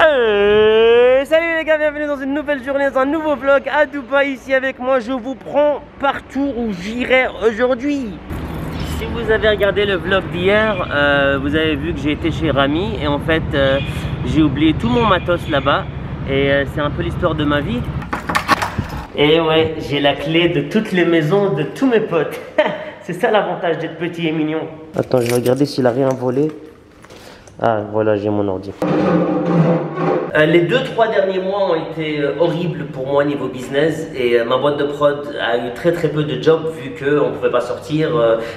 Salut les gars, bienvenue dans une nouvelle journée, dans un nouveau vlog à Dubaï. Ici avec moi, je vous prends partout où j'irai aujourd'hui. Si vous avez regardé le vlog d'hier, vous avez vu que j'ai été chez Rami. Et en fait, j'ai oublié tout mon matos là-bas. Et c'est un peu l'histoire de ma vie. Et ouais, j'ai la clé de toutes les maisons de tous mes potes. C'est ça l'avantage d'être petit et mignon. Attends, je vais regarder s'il a rien volé. Ah, voilà, j'ai mon ordi. Les 2-3 derniers mois ont été horribles pour moi niveau business et ma boîte de prod a eu très peu de jobs vu qu'on ne pouvait pas sortir.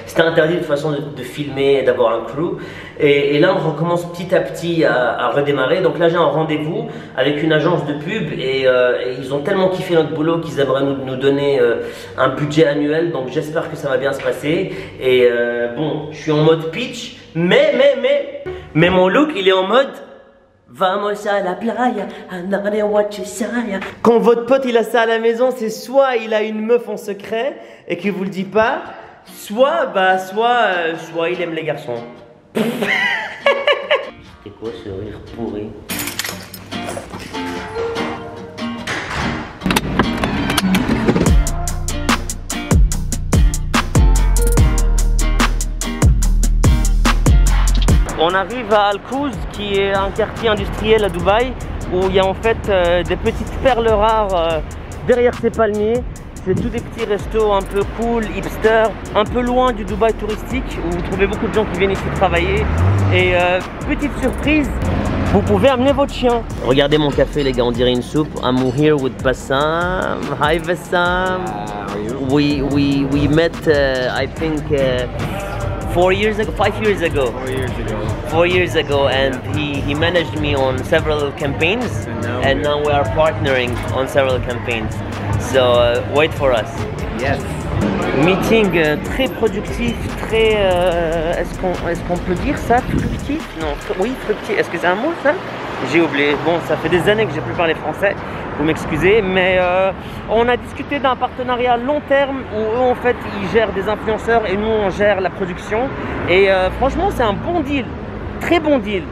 C'était interdit de toute façon de filmer et d'avoir un crew. Et là, on recommence petit à petit à redémarrer. Donc là, j'ai un rendez-vous avec une agence de pub et ils ont tellement kiffé notre boulot qu'ils aimeraient nous donner un budget annuel. Donc j'espère que ça va bien se passer. Et bon, je suis en mode pitch, mais mon look, il est en mode vamos a la playa, andare watchesaya. Quand votre pote il a ça à la maison, c'est soit il a une meuf en secret et qu'il vous le dit pas, soit il aime les garçons. C'était quoi ce rire pourri? On arrive à Al Quoz, qui est un quartier industriel à Dubaï, où il y a en fait des petites perles rares derrière ces palmiers. C'est tous des petits restos un peu cool, hipster, un peu loin du Dubaï touristique, où vous trouvez beaucoup de gens qui viennent ici travailler. Et petite surprise, vous pouvez amener votre chien. Regardez mon café les gars, on dirait une soupe. I'm here with Bassam. Hi Bassam. How are you? We met I think 4 years ago, 5 years ago. 4 years ago. 4 years ago, and he managed me on several campaigns, and now we are partnering on several campaigns. So wait for us. Yes. Meeting très productif, très est-ce qu'on peut dire ça, fructif? Non, oui, fructif. Est-ce que c'est un mot ça? J'ai oublié. Bon, ça fait des années que j'ai plus parlé français. Vous m'excusez, mais on a discuté d'un partenariat long terme où eux en fait ils gèrent des influenceurs et nous on gère la production. Et franchement, c'est un bon deal, très bon deal.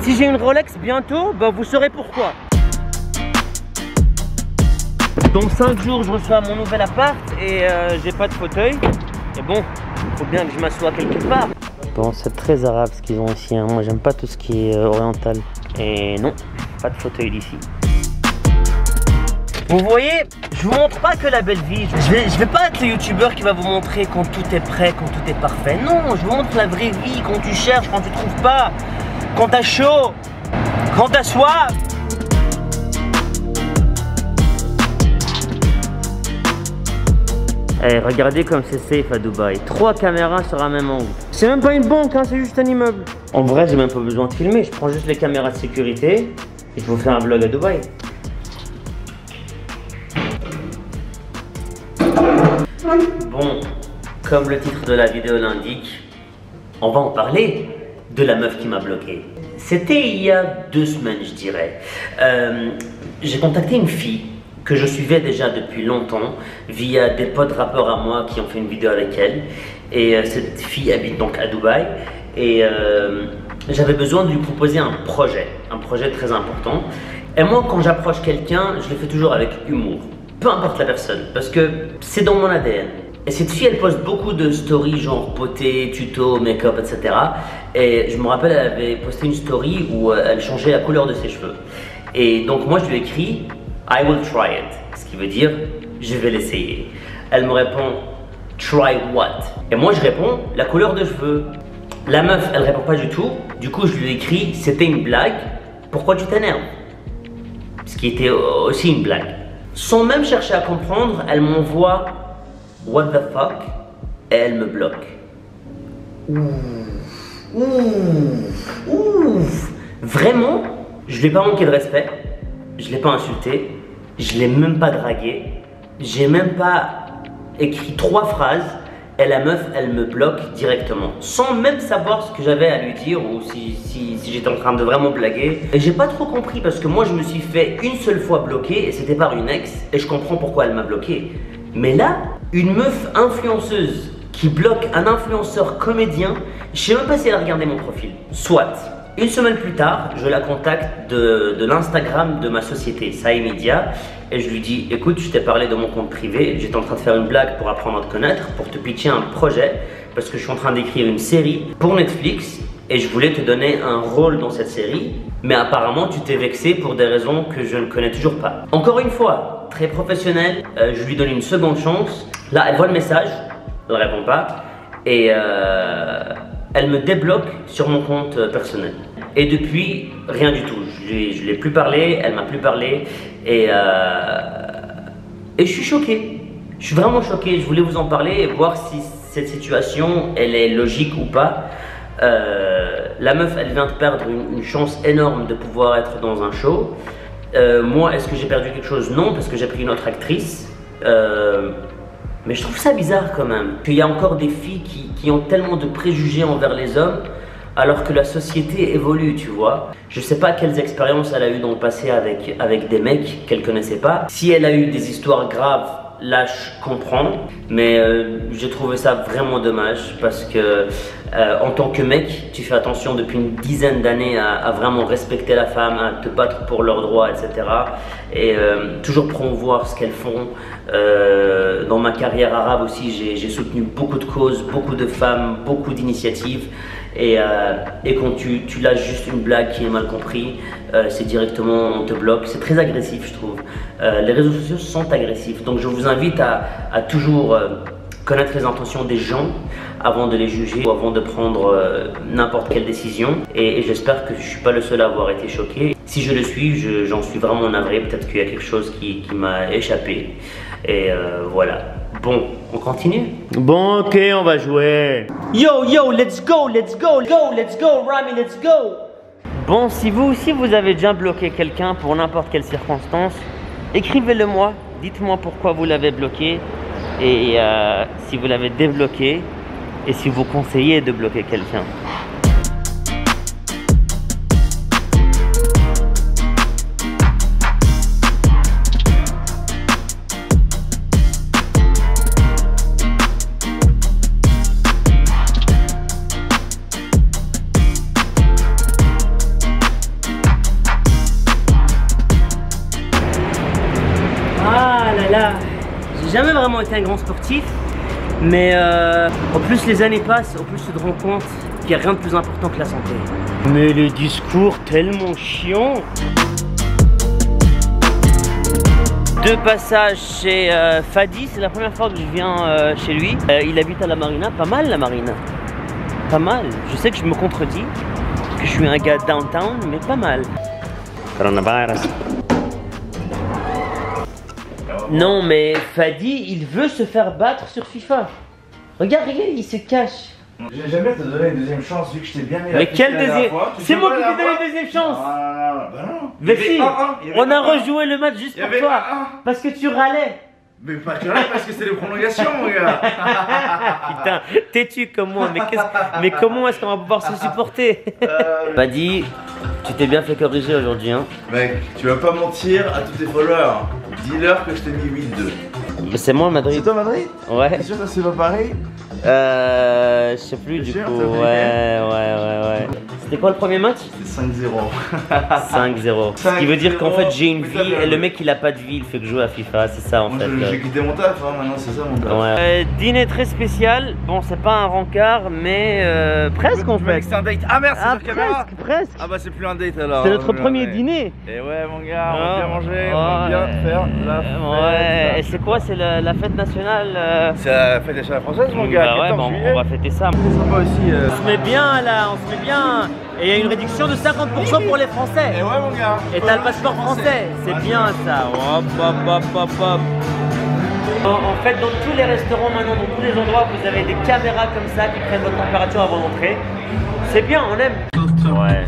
Si j'ai une Rolex bientôt, bah, vous saurez pourquoi. Dans 5 jours, je reçois mon nouvel appart et j'ai pas de fauteuil. Et bon, il faut bien que je m'assoie quelque part. Bon, c'est très arabe ce qu'ils ont ici, hein. Moi j'aime pas tout ce qui est oriental. Et non, pas de fauteuil d'ici. Vous voyez, je vous montre pas que la belle vie. Je vais pas être le youtubeur qui va vous montrer quand tout est prêt, quand tout est parfait. Non, je vous montre la vraie vie, quand tu cherches, quand tu trouves pas, quand t'as chaud, quand t'as soif. Hey, regardez comme c'est safe à Dubaï. 3 caméras sur un même angle. C'est même pas une banque, hein, c'est juste un immeuble. En vrai, j'ai même pas besoin de filmer. Je prends juste les caméras de sécurité et je vous fais un vlog à Dubaï. Bon, comme le titre de la vidéo l'indique, on va en parler de la meuf qui m'a bloqué. C'était il y a 2 semaines, je dirais. J'ai contacté une fille que je suivais déjà depuis longtemps via des potes rappeurs à moi qui ont fait une vidéo avec elle. Et cette fille habite donc à Dubaï. Et j'avais besoin de lui proposer un projet très important. Et moi, quand j'approche quelqu'un, je le fais toujours avec humour. Peu importe la personne, parce que c'est dans mon ADN. Et cette fille, elle poste beaucoup de stories genre beauté, tuto, make-up, etc. Et je me rappelle, elle avait posté une story où elle changeait la couleur de ses cheveux. Et donc moi, je lui ai écrit I will try it, ce qui veut dire je vais l'essayer. Elle me répond try what? Et moi, je réponds la couleur de cheveux. La meuf, elle répond pas du tout. Du coup, je lui ai écrit c'était une blague. Pourquoi tu t'énerves? Ce qui était aussi une blague. Sans même chercher à comprendre, elle m'envoie what the fuck et elle me bloque. Ouf. Vraiment, je lui ai pas manqué de respect, je l'ai pas insulté, je l'ai même pas dragué, j'ai même pas écrit 3 phrases et la meuf elle me bloque directement sans même savoir ce que j'avais à lui dire ou si j'étais en train de vraiment blaguer. Et j'ai pas trop compris parce que moi je me suis fait une seule fois bloquer et c'était par une ex et je comprends pourquoi elle m'a bloqué. Mais là, une meuf influenceuse qui bloque un influenceur comédien, je sais même pas si elle a regardé mon profil. Soit. Une semaine plus tard, je la contacte de l'Instagram de ma société, Saï Media, et je lui dis, écoute, je t'ai parlé de mon compte privé, j'étais en train de faire une blague pour apprendre à te connaître, pour te pitcher un projet, parce que je suis en train d'écrire une série pour Netflix, et je voulais te donner un rôle dans cette série, mais apparemment tu t'es vexé pour des raisons que je ne connais toujours pas. Encore une fois, très professionnel, je lui donne une seconde chance. Là, elle voit le message, elle ne répond pas, et elle me débloque sur mon compte personnel. Et depuis, rien du tout. Je ne l'ai plus parlé, elle m'a plus parlé, et je suis choqué. Je suis vraiment choqué. Je voulais vous en parler et voir si cette situation, elle est logique ou pas. La meuf, elle vient de perdre une chance énorme de pouvoir être dans un show. Moi, est-ce que j'ai perdu quelque chose? Non, parce que j'ai pris une autre actrice. Mais je trouve ça bizarre quand même. Qu'il y a encore des filles qui ont tellement de préjugés envers les hommes, alors que la société évolue, tu vois. Je sais pas quelles expériences elle a eu dans le passé avec des mecs qu'elle connaissait pas. Si elle a eu des histoires graves, là je comprends, mais j'ai trouvé ça vraiment dommage parce que en tant que mec, tu fais attention depuis une dizaine d'années à vraiment respecter la femme, à te battre pour leurs droits, etc. Et toujours promouvoir ce qu'elles font. Dans ma carrière arabe aussi, j'ai soutenu beaucoup de causes, beaucoup de femmes, beaucoup d'initiatives. Et quand tu lâches juste une blague qui est mal comprise, c'est directement on te bloque. C'est très agressif, je trouve. Les réseaux sociaux sont agressifs, donc je vous invite à toujours connaître les intentions des gens avant de les juger ou avant de prendre n'importe quelle décision. Et j'espère que je ne suis pas le seul à avoir été choqué. Si je le suis, j'en suis vraiment navré. Peut-être qu'il y a quelque chose qui m'a échappé. Et voilà. Bon, on continue? Bon, ok, on va jouer. Yo, let's go, Rami, let's go. Bon, si vous aussi vous avez déjà bloqué quelqu'un pour n'importe quelle circonstance, écrivez-le moi, dites-moi pourquoi vous l'avez bloqué et si vous l'avez débloqué et si vous conseillez de bloquer quelqu'un. J'ai jamais vraiment été un grand sportif, mais au plus les années passent, au plus tu te rends compte qu'il n'y a rien de plus important que la santé. Mais les discours tellement chiants. Deux passages chez Fadi, c'est la première fois que je viens chez lui. Il habite à la Marina, pas mal la Marina. Pas mal. Je sais que je me contredis, que je suis un gars downtown, mais pas mal. Coronavirus. Non mais Fadi, il veut se faire battre sur FIFA. Regarde, il se cache. J'aime bien te donner une deuxième chance vu que je t'ai bien mis la mais quelle deuxième? C'est moi qui t'ai donné une deuxième chance. Bah non. Mais si, on a rejoué le match juste pour toi. Parce que tu râlais. Mais pas que là, parce que c'est les prolongations, mon gars. Putain, têtu comme moi, mais comment est-ce qu'on va pouvoir se supporter? Fadi, tu t'es bien fait corriger aujourd'hui, hein. Mec, tu vas pas mentir à tous tes followers. Dis-leur que je t'ai mis 8-2. C'est moi Madrid. C'est toi Madrid? Ouais. T'es sûr que c'est pas pareil? Je sais plus du coup. Ouais. C'était quoi le premier match? C'était 5-0. 5-0. Ce qui veut dire qu'en fait j'ai une vie et le mec il a pas de vie, il fait que jouer à FIFA, c'est ça en fait. J'ai quitté mon taf, hein, maintenant c'est ça mon taf. Ouais. Dîner très spécial, bon c'est pas un rencard mais presque en fait. C'est un date. Ah merde, c'est sur caméra. Presque. Ah bah c'est plus un date alors. C'est notre premier dîner. Et ouais mon gars, on va bien manger, on va bien faire la fête. Ouais, et c'est quoi? C'est la fête nationale C'est la fête nationale française mon gars. Bah ouais, bon, on va fêter ça. C'est sympa aussi. On se met bien là, on se met bien. Et il y a une réduction de 50% pour les Français. Et ouais mon gars. Et t'as le passeport français, c'est bien ça. Hop. En fait, dans tous les restaurants maintenant, dans tous les endroits, vous avez des caméras comme ça qui prennent votre température avant d'entrer. C'est bien, on aime. Ouais.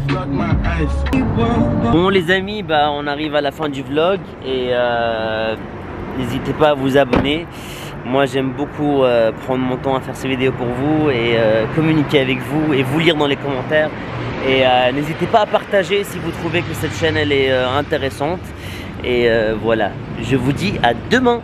Bon les amis, bah on arrive à la fin du vlog et n'hésitez pas à vous abonner. Moi j'aime beaucoup prendre mon temps à faire ces vidéos pour vous et communiquer avec vous et vous lire dans les commentaires. Et n'hésitez pas à partager si vous trouvez que cette chaîne elle est intéressante. Et voilà, je vous dis à demain.